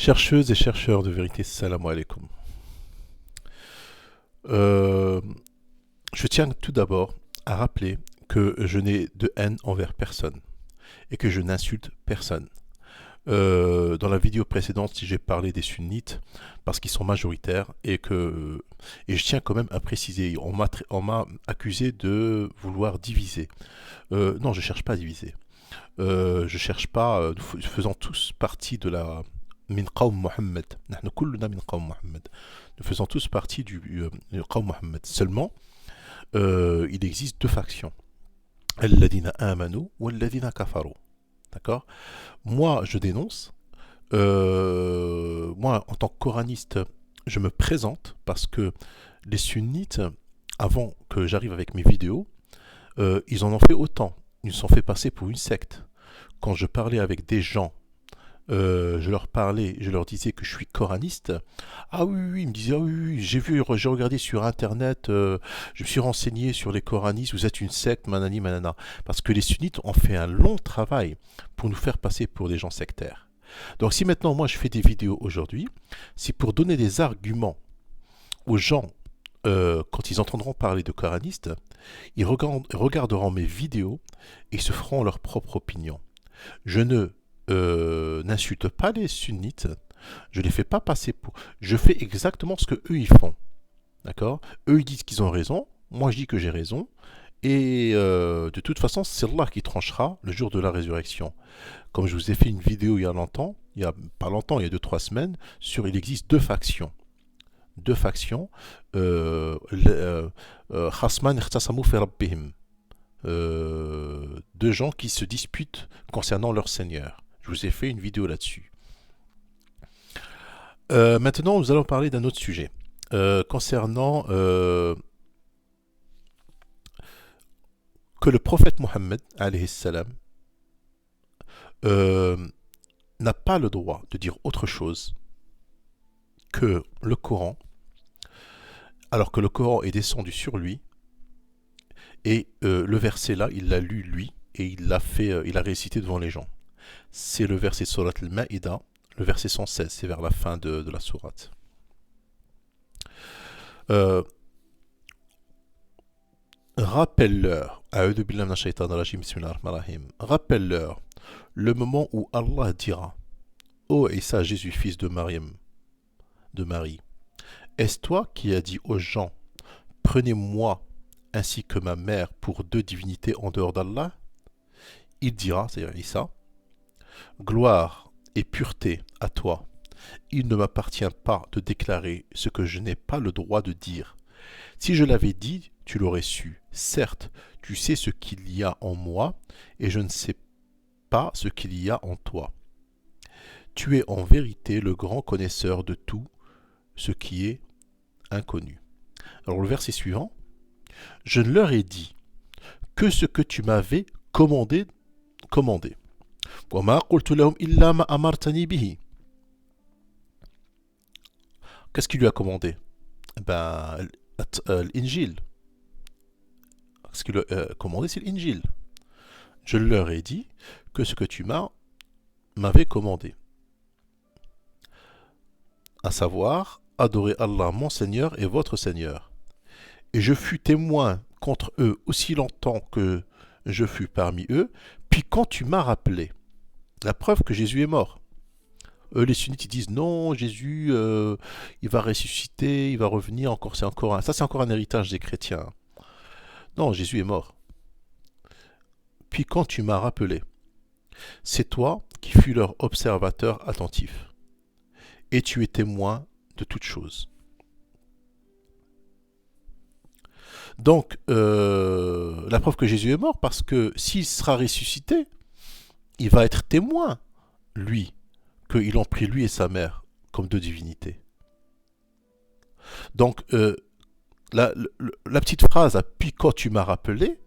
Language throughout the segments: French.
Chercheuses et chercheurs de vérité, salam alaikum. Euh, je tiens tout d'abord à rappeler que je n'ai de haine envers personne et que je n'insulte personne. Dans la vidéo précédente, si j'ai parlé des sunnites, parce qu'ils sont majoritaires et je tiens quand même à préciser, on m'a accusé de vouloir diviser. Non, je cherche pas à diviser. Je cherche pas. Nous faisons tous partie de la min qawm Mohammed. Nahnu kulluna min qawm Mohammed. Nous faisons tous partie du qawm Mohammed. Seulement, il existe deux factions. Alladina amanu ou alladina kafaru. D'accord. Moi, je dénonce. Moi, en tant que coraniste, je me présente parce que les sunnites, avant que j'arrive avec mes vidéos, ils en ont fait autant. Ils se sont fait passer pour une secte. Quand je parlais avec des gens, je leur disais que je suis coraniste. Ah oui, oui, ils me disaient, ah oui, oui, j'ai regardé sur internet, je me suis renseigné sur les coranistes, vous êtes une secte, manani, manana. Parce que les sunnites ont fait un long travail pour nous faire passer pour des gens sectaires. Donc si maintenant moi je fais des vidéos aujourd'hui, c'est pour donner des arguments aux gens quand ils entendront parler de coranistes, ils regarderont mes vidéos et se feront leur propre opinion. Je ne n'insulte pas les sunnites, je les fais pas passer pour. Je fais exactement ce que eux ils font, d'accord. Eux ils disent qu'ils ont raison, moi je dis que j'ai raison, et de toute façon c'est Allah qui tranchera le jour de la résurrection. Comme je vous ai fait une vidéo il y a longtemps, il y a pas longtemps, il y a 2 3 semaines, sur il existe deux factions, Khasman ikhtasamu fi rabbihim, deux gens qui se disputent concernant leur Seigneur. Je vous ai fait une vidéo là-dessus. Maintenant, nous allons parler d'un autre sujet. Concernant que le prophète Mohammed, alayhi salam, n'a pas le droit de dire autre chose que le Coran, alors que le Coran est descendu sur lui, et le verset là, il l'a lu lui, et il a récité devant les gens. C'est le verset Surat al-Ma'ida, le verset 116, c'est vers la fin de la sourate. Euh, rappelle-leur, rappelle-leur le moment où Allah dira, ô Isa, Jésus, fils de Mariam, de Marie, est-ce toi qui as dit aux gens, prenez-moi ainsi que ma mère pour deux divinités en dehors d'Allah? Il dira, c'est-à-dire Isa, gloire et pureté à toi. Il ne m'appartient pas de déclarer ce que je n'ai pas le droit de dire. Si je l'avais dit, tu l'aurais su. Certes, tu sais ce qu'il y a en moi, et je ne sais pas ce qu'il y a en toi. Tu es en vérité le grand connaisseur de tout ce qui est inconnu. Alors le verset suivant, je ne leur ai dit que ce que tu m'avais commandé. وما قلت لهم إلا ما أمرتني به. Qu'est-ce qu'il lui a commandé? Ben, l'Injil. Ce qu'il a commandé, c'est l'Injil. Je leur ai dit que ce que tu m'avais commandé, à savoir adorer Allah mon Seigneur et votre Seigneur. Et je fus témoin contre eux aussi longtemps que je fus parmi eux, puis quand tu m'as rappelé, la preuve que Jésus est mort. Les sunnites ils disent non, Jésus il va ressusciter, il va revenir, encore ça c'est encore un héritage des chrétiens. Non, Jésus est mort. Puis quand tu m'as rappelé, c'est toi qui fus leur observateur attentif, et tu es témoin de toutes choses. Donc, la preuve que Jésus est mort, parce que s'il sera ressuscité, il va être témoin, lui, qu'ils l'ont pris lui et sa mère comme deux divinités. Donc, la petite phrase « puis quand tu m'as rappelé »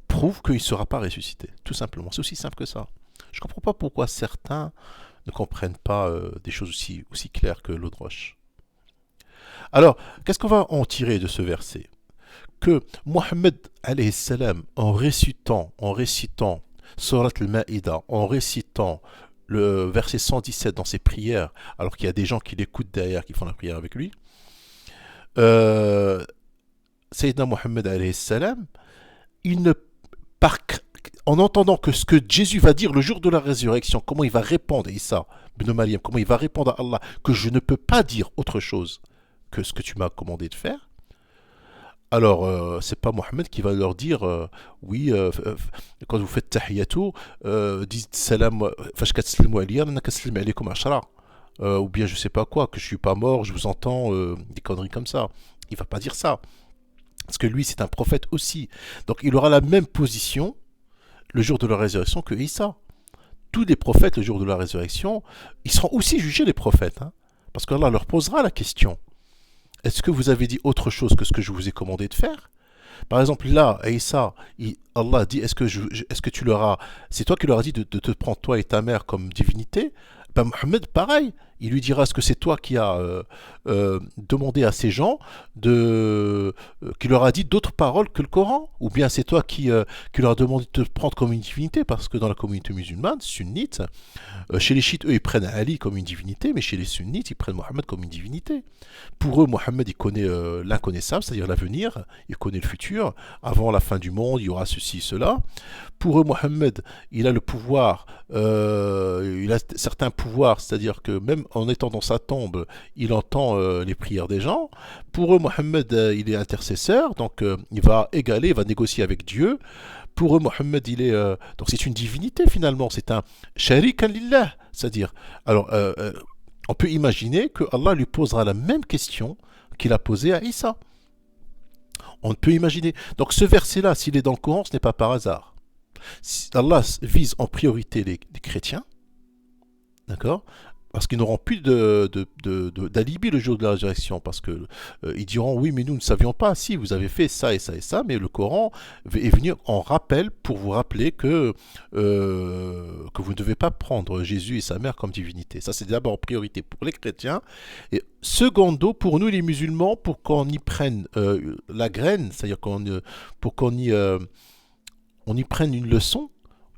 prouve qu'il ne sera pas ressuscité, tout simplement. C'est aussi simple que ça. Je ne comprends pas pourquoi certains ne comprennent pas des choses aussi claires que l'eau de roche. Alors, qu'est-ce qu'on va en tirer de ce verset? Que Mohammed alayhi salam, en récitant Surat al-Ma'ida, en récitant le verset 117 dans ses prières, alors qu'il y a des gens qui l'écoutent derrière, qui font la prière avec lui, euh, Sayyidina Mohammed alayhi salam, il ne, par, en entendant que ce que Jésus va dire le jour de la résurrection, comment il va répondre, Isa, ibn Maryam, comment il va répondre à Allah, que je ne peux pas dire autre chose que ce que tu m'as commandé de faire, alors, c'est pas Mohammed qui va leur dire oui, quand vous faites tahiyatou, dites salam, fash katslimu alayya, nana katslim alaykum ashara. Ou bien je sais pas quoi, que je suis pas mort, je vous entends, des conneries comme ça. Il va pas dire ça. Parce que lui, c'est un prophète aussi. Donc, il aura la même position le jour de la résurrection que Isa. Tous les prophètes, le jour de la résurrection, ils seront aussi jugés, les prophètes. Hein, parce qu'Allah leur posera la question. Est-ce que vous avez dit autre chose que ce que je vous ai commandé de faire? Par exemple, là, à Issa, Allah dit, est-ce que tu leur as, c'est toi qui leur as dit de te prendre toi et ta mère comme divinité? Ben Mohammed, pareil, il lui dira, est-ce que c'est toi qui as demandé à ces gens qui leur a dit d'autres paroles que le Coran? Ou bien c'est toi qui leur a demandé de te prendre comme une divinité? Parce que dans la communauté musulmane, sunnite, chez les chiites, eux, ils prennent Ali comme une divinité, mais chez les sunnites, ils prennent Mohammed comme une divinité. Pour eux, Mohammed, il connaît l'inconnaissable, c'est-à-dire l'avenir, il connaît le futur. Avant la fin du monde, il y aura ceci, cela. Pour eux, Mohammed, il a le pouvoir, il a certains pouvoirs, c'est-à-dire que même en étant dans sa tombe, il entend les prières des gens. Pour eux, Mohammed, il est intercesseur, donc il va égaler, il va négocier avec Dieu. Pour eux, Mohammed, il est donc c'est une divinité finalement, c'est un sharikan lillah, c'est-à-dire alors on peut imaginer que Allah lui posera la même question qu'il a posée à Isa. On peut imaginer. Donc ce verset-là, s'il est dans le Coran, ce n'est pas par hasard. Allah vise en priorité les chrétiens, d'accord, parce qu'ils n'auront plus d'alibi le jour de la résurrection, parce que ils diront oui, mais nous ne savions pas. Si vous avez fait ça et ça et ça, mais le Coran est venu en rappel pour vous rappeler que vous ne devez pas prendre Jésus et sa mère comme divinité. Ça, c'est d'abord en priorité pour les chrétiens, et secondo pour nous les musulmans, pour qu'on y prenne la graine, c'est-à-dire pour qu'on y prenne une leçon,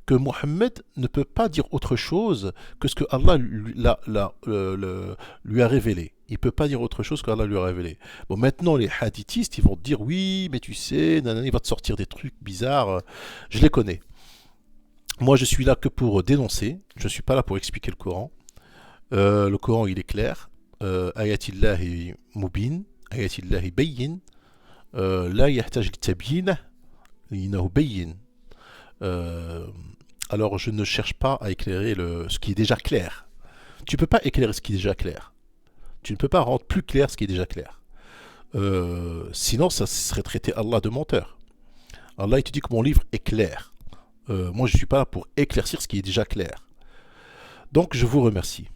que Mohammed ne peut pas dire autre chose que ce que Allah lui a révélé. Il ne peut pas dire autre chose qu'Allah lui a révélé. Bon, maintenant, les hadithistes, ils vont te dire, oui, mais tu sais, nanana, il va te sortir des trucs bizarres. Je les connais. Moi, je suis là que pour dénoncer. Je ne suis pas là pour expliquer le Coran. Le Coran, il est clair. Ayatillahi mubin, ayatillahi bayyin, la yahtaj li tabyin, innahu bayyin. Alors je ne cherche pas à éclairer ce qui est déjà clair. Tu ne peux pas éclairer ce qui est déjà clair. Tu ne peux pas rendre plus clair ce qui est déjà clair. Sinon, ça serait traiter Allah de menteur. Allah, il te dit que mon livre est clair. Moi, je ne suis pas là pour éclaircir ce qui est déjà clair. Donc, je vous remercie.